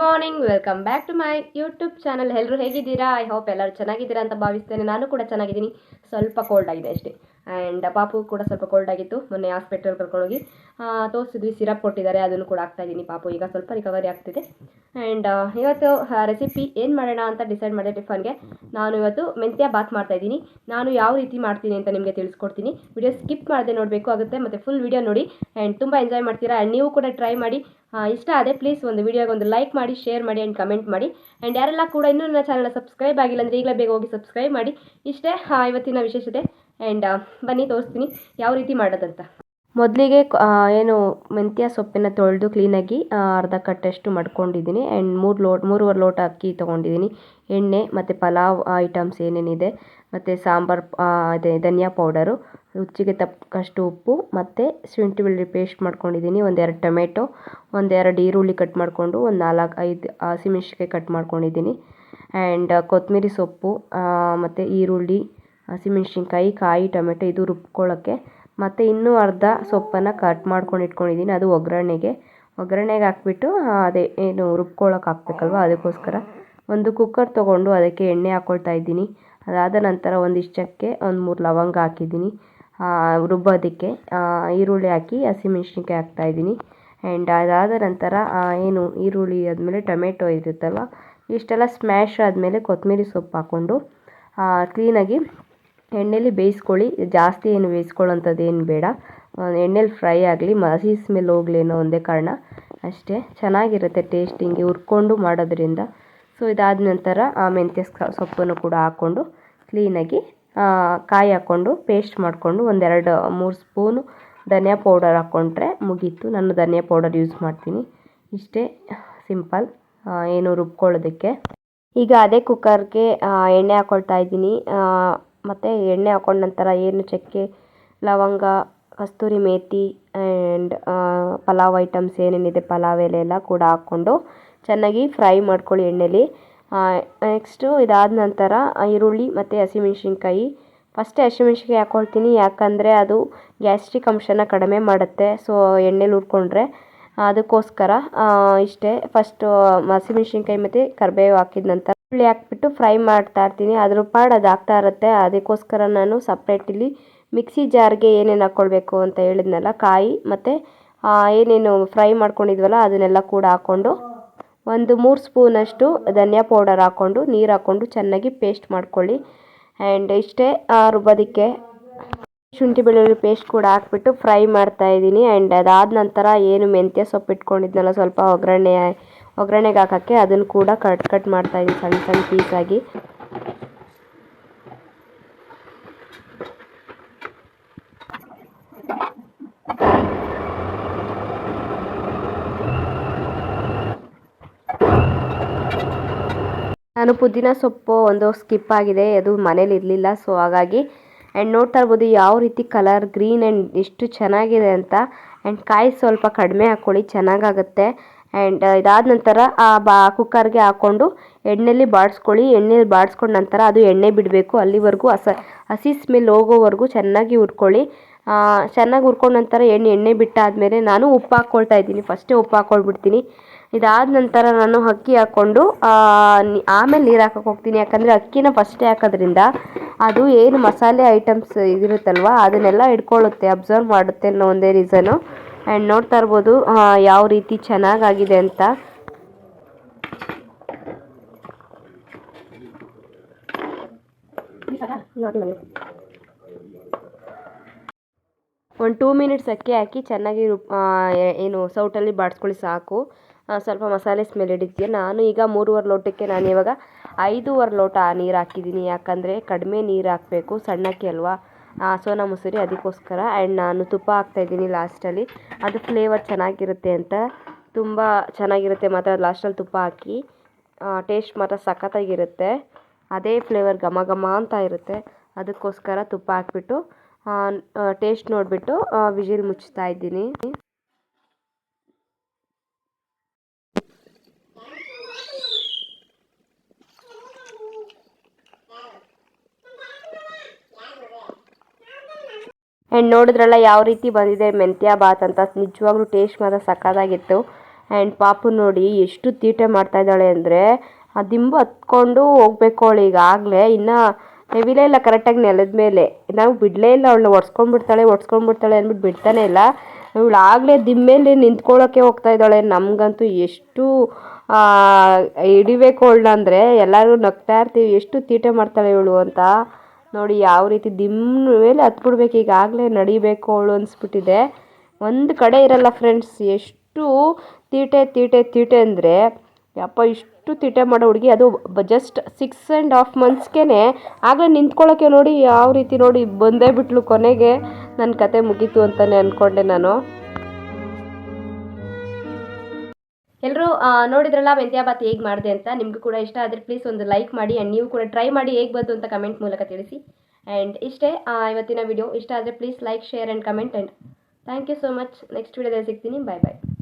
Morning welcome back to my YouTube channel. ಎಲ್ಲರೂ ಹೇಗಿದ್ದೀರಾ? I hope ಎಲ್ಲರೂ ಚೆನ್ನಾಗಿದ್ದೀರಾ ಅಂತ ಭಾವಿಸ್ತೇನೆ. ನಾನು ಕೂಡ ಚೆನ್ನಾಗಿದ್ದೀನಿ. ಸ್ವಲ್ಪ ಕೋಲ್ಡ್ ಆಗಿದೆ ಅಷ್ಟೇ. ಆ್ಯಂಡ್ ಪಾಪು ಕೂಡ ಸ್ವಲ್ಪ ಕೋಲ್ಡ್ ಆಗಿತ್ತು. ಮೊನ್ನೆ ಹಾಸ್ಪಿಟಲ್ ಕರ್ಕೊಂಡೋಗಿ ತೋರಿಸಿದ್ವಿ, ಸಿರಪ್ ಕೊಟ್ಟಿದ್ದಾರೆ, ಅದನ್ನು ಕೂಡ ಆಗ್ತಾಯಿದ್ದೀನಿ. ಪಾಪು ಈಗ ಸ್ವಲ್ಪ ರಿಕವರಿ ಆಗ್ತಿದೆ. ಆ್ಯಂಡ್ ಇವತ್ತು ರೆಸಿಪಿ ಏನು ಮಾಡೋಣ ಅಂತ ಡಿಸೈಡ್ ಮಾಡಿದೆ. ಟಿಫನ್ಗೆ ನಾನು ಇವತ್ತು ಮೆಂತ್ಯ ಬಾತ್ ಮಾಡ್ತಾಯಿದ್ದೀನಿ. ನಾನು ಯಾವ ರೀತಿ ಮಾಡ್ತೀನಿ ಅಂತ ನಿಮಗೆ ತಿಳಿಸ್ಕೊಡ್ತೀನಿ. ವಿಡಿಯೋ ಸ್ಕಿಪ್ ಮಾಡದೆ ನೋಡಬೇಕು ಆಗುತ್ತೆ, ಮತ್ತು ಫುಲ್ ವಿಡಿಯೋ ನೋಡಿ ಆ್ಯಂಡ್ ತುಂಬ ಎಂಜಾಯ್ ಮಾಡ್ತೀರಾ. ಆ್ಯಂಡ್ ನೀವು ಕೂಡ ಟ್ರೈ ಮಾಡಿ. ಇಷ್ಟ ಆದರೆ ಪ್ಲೀಸ್ ಒಂದು ವಿಡಿಯೋಗೆ ಒಂದು ಲೈಕ್ ಮಾಡಿ, ಶೇರ್ ಮಾಡಿ ಆ್ಯಂಡ್ ಕಮೆಂಟ್ ಮಾಡಿ. ಆ್ಯಂಡ್ ಯಾರೆಲ್ಲ ಕೂಡ ಇನ್ನೂ ನನ್ನ ಚಾನಲ್ನ ಸಬ್ಸ್ಕ್ರೈಬ್ ಆಗಿಲ್ಲ ಅಂದರೆ ಈಗಲೇ ಬೇಗ ಹೋಗಿ ಸಬ್ಸ್ಕ್ರೈಬ್ ಮಾಡಿ. ಇಷ್ಟೇ ಇವತ್ತಿನ ವಿಶೇಷತೆ. ಆ್ಯಂಡ್ ಬನ್ನಿ ತೋರಿಸ್ತೀನಿ ಯಾವ ರೀತಿ ಮಾಡೋದಂತ. ಮೊದಲಿಗೆ ಏನು ಮೆಂತ್ಯ ಸೊಪ್ಪನ್ನು ತೊಳೆದು ಕ್ಲೀನಾಗಿ ಅರ್ಧ ಕಟ್ಟಷ್ಟು ಮಾಡ್ಕೊಂಡಿದ್ದೀನಿ. ಆ್ಯಂಡ್ ಮೂರುವರೆ ಲೋಟ ಅಕ್ಕಿ ತೊಗೊಂಡಿದ್ದೀನಿ. ಎಣ್ಣೆ ಮತ್ತು ಪಲಾವ್ ಐಟಮ್ಸ್ ಏನೇನಿದೆ, ಮತ್ತು ಸಾಂಬಾರು ಅದೇ ಧನಿಯಾ ಪೌಡರು, ರುಚಿಗೆ ತಕ್ಕಷ್ಟು ಉಪ್ಪು, ಮತ್ತು ಶುಂಠಿ ಬೆಳ್ಳುಳ್ಳಿ ಪೇಸ್ಟ್ ಮಾಡ್ಕೊಂಡಿದ್ದೀನಿ. ಒಂದೆರಡು ಟೊಮೆಟೊ, ಒಂದೆರಡು ಈರುಳ್ಳಿ ಕಟ್ ಮಾಡಿಕೊಂಡು, ಒಂದು 4-5 ಹಸಿಮೆಣ್ಸಿನ್ಕಾಯಿ ಕಟ್ ಮಾಡ್ಕೊಂಡಿದ್ದೀನಿ. ಆ್ಯಂಡ್ ಕೊತ್ತಂಬರಿ ಸೊಪ್ಪು, ಮತ್ತು ಈರುಳ್ಳಿ, ಹಸಿಮೆಣ್ಸಿನ್ಕಾಯಿ, ಕಾಯಿ, ಟೊಮೆಟೊ ಇದು ರುಬ್ಕೊಳ್ಳೋಕ್ಕೆ, ಮತ್ತು ಇನ್ನೂ ಅರ್ಧ ಸೊಪ್ಪನ್ನು ಕಟ್ ಮಾಡ್ಕೊಂಡು ಇಟ್ಕೊಂಡಿದ್ದೀನಿ. ಅದು ಒಗ್ಗರಣೆಗೆ ಹಾಕ್ಬಿಟ್ಟು ಅದೇ ಏನು ರುಬ್ಕೊಳ್ಳೋಕೆ ಹಾಕ್ಬೇಕಲ್ವ, ಅದಕ್ಕೋಸ್ಕರ ಒಂದು ಕುಕ್ಕರ್ ತೊಗೊಂಡು ಅದಕ್ಕೆ ಎಣ್ಣೆ ಹಾಕ್ಕೊಳ್ತಾ ಇದ್ದೀನಿ. ಅದಾದ ನಂತರ ಒಂದಿಷ್ಟು ಚಕ್ಕೆ, ಒಂದು 3 ಲವಂಗ ಹಾಕಿದ್ದೀನಿ. ರುಬ್ಬೋದಕ್ಕೆ ಈರುಳ್ಳಿ ಹಾಕಿ ಹಸಿಮೆಣ್ಸಿನ್ಕಾಯಿ ಹಾಕ್ತಾಯಿದ್ದೀನಿ. ಆ್ಯಂಡ್ ಅದಾದ ನಂತರ ಏನು ಈರುಳ್ಳಿ ಆದಮೇಲೆ ಟೊಮೆಟೊ ಇರುತ್ತಲ್ವ, ಇಷ್ಟೆಲ್ಲ ಸ್ಮ್ಯಾಶ್ ಆದಮೇಲೆ ಕೊತ್ತಂಬರಿ ಸೊಪ್ಪು ಹಾಕ್ಕೊಂಡು ಕ್ಲೀನಾಗಿ ಎಣ್ಣೆಲಿ ಬೇಯಿಸ್ಕೊಳ್ಳಿ. ಜಾಸ್ತಿ ಏನು ಬೇಯಿಸ್ಕೊಳ್ಳೋಂಥದ್ದು ಏನು ಬೇಡ, ಎಣ್ಣೆಲಿ ಫ್ರೈ ಆಗಲಿ, ಹಸಿ ಸ್ಮೆಲ್ ಹೋಗಲಿ ಅನ್ನೋ ಒಂದೇ ಕಾರಣ ಅಷ್ಟೇ. ಚೆನ್ನಾಗಿರುತ್ತೆ ಟೇಸ್ಟಿಂಗೆ ಹುರ್ಕೊಂಡು ಮಾಡೋದ್ರಿಂದ. ಸೊ ಇದಾದ ನಂತರ ಮೆಂತ್ಯ ಸೊಪ್ಪನ್ನು ಕೂಡ ಹಾಕ್ಕೊಂಡು ಕ್ಲೀನಾಗಿ ಕಾಯಿ ಹಾಕ್ಕೊಂಡು ಪೇಸ್ಟ್ ಮಾಡಿಕೊಂಡು 1-2-3 ಸ್ಪೂನು ಧನಿಯಾ ಪೌಡರ್ ಹಾಕ್ಕೊಂಡ್ರೆ ಮುಗೀತು. ನಾನು ಧನಿಯಾ ಪೌಡರ್ ಯೂಸ್ ಮಾಡ್ತೀನಿ. ಇಷ್ಟೇ ಸಿಂಪಲ್ ಏನು ರುಬ್ಕೊಳ್ಳೋದಕ್ಕೆ. ಈಗ ಅದೇ ಕುಕ್ಕರ್ಗೆ ಎಣ್ಣೆ ಹಾಕ್ಕೊಳ್ತಾ ಇದ್ದೀನಿ. ಮತ್ತು ಎಣ್ಣೆ ಹಾಕ್ಕೊಂಡ ನಂತರ ಏನು ಚಕ್ಕೆ, ಲವಂಗ, ಕಸ್ತೂರಿ ಮೇಥಿ ಆ್ಯಂಡ್ ಪಲಾವ್ ಐಟಮ್ಸ್ ಏನೇನಿದೆ, ಪಲಾವ್ ಎಲೆ ಎಲ್ಲ ಕೂಡ ಹಾಕ್ಕೊಂಡು ಚೆನ್ನಾಗಿ ಫ್ರೈ ಮಾಡ್ಕೊಳ್ಳಿ ಎಣ್ಣೆಲಿ. ನೆಕ್ಸ್ಟು ಇದಾದ ನಂತರ ಈರುಳ್ಳಿ ಮತ್ತು ಹಸಿಮೆಣ್ಸಿನ್ಕಾಯಿ, ಫಸ್ಟೇ ಹಸಿಮೆಣ್ಸಿನ್ಕಾಯಿ ಹಾಕ್ಕೊಳ್ತೀನಿ, ಯಾಕಂದರೆ ಅದು ಗ್ಯಾಸ್ಟ್ರಿಕ್ ಅಂಶನ ಕಡಿಮೆ ಮಾಡುತ್ತೆ. ಸೊ ಎಣ್ಣೆಲಿ ಹುರ್ಕೊಂಡ್ರೆ ಅದಕ್ಕೋಸ್ಕರ ಇಷ್ಟೇ. ಫಸ್ಟು ಹಸಿಮೆಣ್ಸಿನ್ಕಾಯಿ ಮತ್ತು ಕರಿಬೇವು ಹಾಕಿದ ನಂತರ ಈರುಳ್ಳಿ ಹಾಕ್ಬಿಟ್ಟು ಫ್ರೈ ಮಾಡ್ತಾ ಇರ್ತೀನಿ. ಅದ್ರ ಪಾಡು ಅದು ಆಗ್ತಾ ಇರುತ್ತೆ. ಅದಕ್ಕೋಸ್ಕರ ನಾನು ಸಪ್ರೇಟ್ ಇಲ್ಲಿ ಮಿಕ್ಸಿ ಜಾರ್ಗೆ ಏನೇನು ಹಾಕ್ಕೊಳ್ಬೇಕು ಅಂತ ಹೇಳಿದ್ನಲ್ಲ, ಕಾಯಿ ಮತ್ತು ಏನೇನು ಫ್ರೈ ಮಾಡ್ಕೊಂಡಿದ್ವಲ್ಲ ಅದನ್ನೆಲ್ಲ ಕೂಡ ಹಾಕ್ಕೊಂಡು 1-3 ಸ್ಪೂನಷ್ಟು ಧನಿಯಾ ಪೌಡರ್ ಹಾಕ್ಕೊಂಡು ನೀರು ಹಾಕ್ಕೊಂಡು ಚೆನ್ನಾಗಿ ಪೇಸ್ಟ್ ಮಾಡ್ಕೊಳ್ಳಿ. ಆ್ಯಂಡ್ ಇಷ್ಟೇ ರುಬ್ಬೋದಕ್ಕೆ ಶುಂಠಿ ಬೆಳ್ಳುಳ್ಳಿ ಪೇಸ್ಟ್ ಕೂಡ ಹಾಕ್ಬಿಟ್ಟು ಫ್ರೈ ಮಾಡ್ತಾಯಿದ್ದೀನಿ. ಆ್ಯಂಡ್ ಅದಾದ ನಂತರ ಏನು ಮೆಂತ್ಯ ಸೊಪ್ಪು ಇಟ್ಕೊಂಡಿದ್ನಲ್ಲ ಸ್ವಲ್ಪ ಒಗ್ಗರಣೆಗೆ ಹಾಕೋಕ್ಕೆ, ಅದನ್ನು ಕೂಡ ಕಟ್ ಮಾಡ್ತಾಯಿದ್ದೀನಿ ಸಣ್ಣ ಸಣ್ಣ ಪೀಸಾಗಿ. ನಾನು ಪುದೀನ ಸೊಪ್ಪು ಒಂದು ಸ್ಕಿಪ್ ಆಗಿದೆ, ಅದು ಮನೇಲಿ ಇರಲಿಲ್ಲ. ಸೊ ಹಾಗಾಗಿ ಆ್ಯಂಡ್ ನೋಡ್ತಾ ಇರ್ಬೋದು ಯಾವ ರೀತಿ ಕಲರ್ ಗ್ರೀನ್ ಆ್ಯಂಡ್ ಎಷ್ಟು ಚೆನ್ನಾಗಿದೆ ಅಂತ. ಆ್ಯಂಡ್ ಕಾಯಿ ಸ್ವಲ್ಪ ಕಡಿಮೆ ಹಾಕ್ಕೊಳ್ಳಿ, ಚೆನ್ನಾಗಾಗುತ್ತೆ. ಆ್ಯಂಡ್ ಇದಾದ ನಂತರ ಕುಕ್ಕರ್ಗೆ ಹಾಕ್ಕೊಂಡು ಎಣ್ಣೆಲಿ ಬಾಡಿಸ್ಕೊಳ್ಳಿ. ಎಣ್ಣೆಲಿ ಬಾಡಿಸ್ಕೊಂಡ ನಂತರ ಅದು ಎಣ್ಣೆ ಬಿಡಬೇಕು, ಅಲ್ಲಿವರೆಗೂ ಹಸಿ ಸ್ಮೆಲ್ ಹೋಗೋವರೆಗೂ ಚೆನ್ನಾಗಿ ಹುರ್ಕೊಳ್ಳಿ. ಚೆನ್ನಾಗಿ ಹುರ್ಕೊಂಡ ನಂತರ ಎಣ್ಣೆ ಬಿಟ್ಟಾದಮೇಲೆ ನಾನು ಉಪ್ಪು ಹಾಕ್ಕೊಳ್ತಾ ಇದ್ದೀನಿ. ಫಸ್ಟೇ ಉಪ್ಪು ಹಾಕ್ಕೊಳ್ಬಿಡ್ತೀನಿ. ಇದಾದ ನಂತರ ನಾನು ಅಕ್ಕಿ ಹಾಕ್ಕೊಂಡು ಆಮೇಲೆ ನೀರು ಹಾಕೋಕೆ ಹೋಗ್ತೀನಿ. ಯಾಕಂದರೆ ಅಕ್ಕಿನ ಫಸ್ಟೇ ಹಾಕೋದ್ರಿಂದ ಅದು ಏನು ಮಸಾಲೆ ಐಟಮ್ಸ್ ಇದಿರುತ್ತಲ್ವ ಅದನ್ನೆಲ್ಲ ಇಟ್ಕೊಳ್ಳುತ್ತೆ, ಅಬ್ಸರ್ವ್ ಮಾಡುತ್ತೆ ಅನ್ನೋ ಒಂದೇ ರೀಸನು. ಆ್ಯಂಡ್ ನೋಡ್ತಾ ಇರ್ಬೋದು ಯಾವ ರೀತಿ ಚೆನ್ನಾಗಾಗಿದೆ ಅಂತ. ಒಂದು 2 ಮಿನಿಟ್ಸ್ ಅಕ್ಕಿ ಹಾಕಿ ಚೆನ್ನಾಗಿ ಏನು ಸೌಟಲ್ಲಿ ಬಾಡಿಸ್ಕೊಳ್ಳಿ ಸಾಕು. ಸ್ವಲ್ಪ ಮಸಾಲೆ ಸ್ಮೆಲ್ ಹಿಡಿತೀಯ. ನಾನು ಈಗ 3.5 ಲೋಟಕ್ಕೆ ನಾನು ಇವಾಗ 5.5 ಲೋಟ ನೀರು ಹಾಕಿದ್ದೀನಿ. ಯಾಕಂದರೆ ಕಡಿಮೆ ನೀರು ಹಾಕಬೇಕು, ಸಣ್ಣಕ್ಕೆ ಅಲ್ವಾ, ಸೋನಾ ಮಸೂರಿ, ಅದಕ್ಕೋಸ್ಕರ. ಆ್ಯಂಡ್ ನಾನು ತುಪ್ಪ ಹಾಕ್ತಾಯಿದ್ದೀನಿ ಲಾಸ್ಟಲ್ಲಿ, ಅದು ಫ್ಲೇವರ್ ಚೆನ್ನಾಗಿರುತ್ತೆ ಅಂತ. ತುಂಬ ಚೆನ್ನಾಗಿರುತ್ತೆ ಮಾತ್ರ ಲಾಸ್ಟಲ್ಲಿ ತುಪ್ಪ ಹಾಕಿ. ಟೇಸ್ಟ್ ಮಾತ್ರ ಸಖತ್ತಾಗಿರುತ್ತೆ, ಅದೇ ಫ್ಲೇವರ್ ಘಮ ಘಮ ಅಂತ ಇರುತ್ತೆ. ಅದಕ್ಕೋಸ್ಕರ ತುಪ್ಪ ಹಾಕ್ಬಿಟ್ಟು ಟೇಸ್ಟ್ ನೋಡಿಬಿಟ್ಟು ವಿಜಿಲ್ ಮುಚ್ತಾ ಇದ್ದೀನಿ. ಆ್ಯಂಡ್ ನೋಡಿದ್ರಲ್ಲ ಯಾವ ರೀತಿ ಬಂದಿದೆ ಮೆಂತ್ಯ ಬಾತ್ ಅಂತ. ನಿಜವಾಗ್ಲೂ ಟೇಸ್ಟ್ ಮಾತ್ರ ಸಖತ್ತಾಗಿತ್ತು. ಆ್ಯಂಡ್ ಪಾಪು ನೋಡಿ ಎಷ್ಟು ತೀಟೆ ಮಾಡ್ತಾ ಇದ್ದಾಳೆ ಅಂದರೆ ಆ ದಿಂಬು ಹತ್ಕೊಂಡು ಹೋಗ್ಬೇಕು ಅವಳು ಈಗಾಗಲೇ, ಇನ್ನು ಹೆವಿಲೇ ಇಲ್ಲ ಕರೆಕ್ಟಾಗಿ ನೆಲದ ಮೇಲೆ. ನಾವು ಬಿಡಲೇ ಇಲ್ಲ ಅವಳನ್ನ, ಒಡ್ಸ್ಕೊಂಡ್ಬಿಡ್ತಾಳೆ ಅಂದ್ಬಿಟ್ಟು ಬಿಡ್ತಾನೆ ಇಲ್ಲ. ಇವಳು ಆಗಲೇ ದಿಮ್ಮೇಲೆ ನಿಂತ್ಕೊಳ್ಳೋಕ್ಕೆ ಹೋಗ್ತಾ ಇದ್ದಾಳೆ. ನಮಗಂತೂ ಎಷ್ಟು ಹಿಡಿಬೇಕು ಅವಳನ್ನ ಅಂದರೆ ಎಲ್ಲರೂ ನಗ್ತಾ ಇರ್ತೀವಿ, ಎಷ್ಟು ತೀಟೆ ಮಾಡ್ತಾಳೆ ಇವಳು ಅಂತ. ನೋಡಿ ಯಾವ ರೀತಿ ದಿಮ್ಮ ಮೇಲೆ ಹತ್ಬಿಡ್ಬೇಕು, ಈಗಾಗಲೇ ನಡಿಬೇಕು ಅವಳು ಅನಿಸ್ಬಿಟ್ಟಿದೆ. ಒಂದು ಕಡೆ ಇರಲ್ಲ ಫ್ರೆಂಡ್ಸ್, ಎಷ್ಟು ತೀಟೆ ಅಂದರೆ ಯಪ್ಪ, ಇಷ್ಟು ತೀಟೆ ಮಾಡೋ ಹುಡುಗಿ. ಅದು ಜಸ್ಟ್ 6.5 monthsಗೆ ಆಗಲೇ ನಿಂತ್ಕೊಳ್ಳೋಕ್ಕೆ ನೋಡಿ ಯಾವ ರೀತಿ ನೋಡಿ ಬಂದೇ ಬಿಟ್ಲು. ಕೊನೆಗೆ ನನ್ನ ಕತೆ ಮುಗೀತು ಅಂತಲೇ ಅಂದ್ಕೊಂಡೆ ನಾನು. ಎಲ್ಲರೂ ನೋಡಿದ್ರಲ್ಲ ಮೆಂತ್ಯ ಬಾತ್ ಹೇಗೆ ಮಾಡಿದೆ ಅಂತ. ನಿಮಗೂ ಕೂಡ ಇಷ್ಟ ಆದರೆ ಪ್ಲೀಸ್ ಒಂದು ಲೈಕ್ ಮಾಡಿ, ಆ್ಯಂಡ್ ನೀವು ಕೂಡ ಟ್ರೈ ಮಾಡಿ ಹೇಗೆ ಬಂತು ಅಂತ ಕಮೆಂಟ್ ಮೂಲಕ ತಿಳಿಸಿ. ಆ್ಯಂಡ್ ಇಷ್ಟೇ ಇವತ್ತಿನ ವಿಡಿಯೋ. ಇಷ್ಟ ಆದರೆ please like, share and comment. And thank you so much. Next ವಿಡಿಯೋದಲ್ಲಿ ಸಿಗ್ತೀನಿ. ಬಾಯ್ ಬಾಯ್.